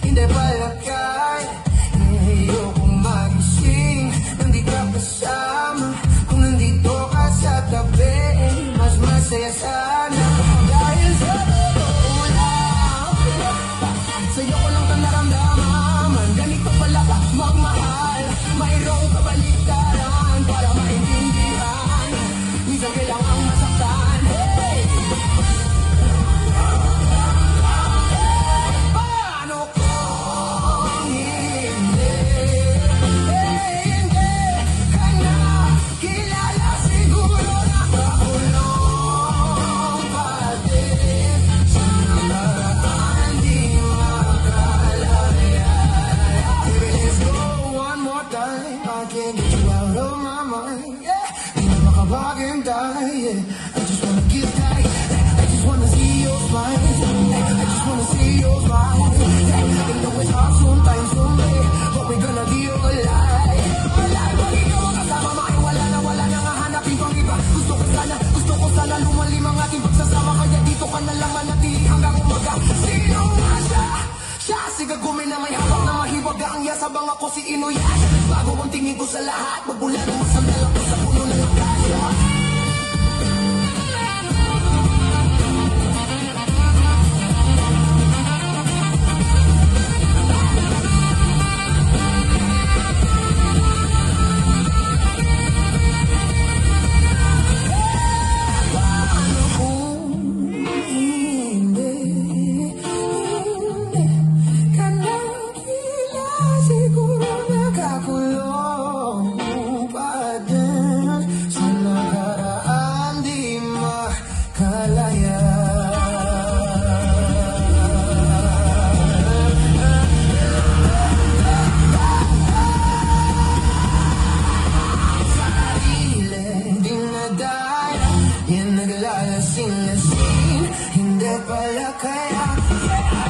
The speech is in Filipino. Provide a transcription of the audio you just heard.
Hindi pala kaya, ayokong magising nang di ka kasama. Kung nandito ka sa tabi, mas masaya sana. Dahil sa totoo lang, sa'yo ko lang ito naramdaman. Ganito pala ka magmahal, mayroong kabaliktaran para maintindihan. Minsan kailangang masaktan. Hey! Paano kung hindi ka na kilala? Siguro nakakulong pa din sa nakaraan, di makalaya. Baby, let's go one more time. I can't get you out of my mind. Yeah, di na makapaghintay. Yeah, I just wanna get tight. I just wanna see your smile. I just wanna see your smile. I know it's hard sometimes for me, but we're gonna be alive. Pag ikaw ang kasama, maiwala na wala nang hahanapin pang iba. Gusto ko sana lumalim ang ating pagsasama. Kaya dito ka na lang manatili hanggang umaga. Sino nga siya? Siya sigagumin na may hawak na mahiwaga ang yasabang ako si Inuyasha. Bago ang tingin ko sa lahat, magbula ng masandal ako sa puno ng akasya. Hindi pala kaya, yeah.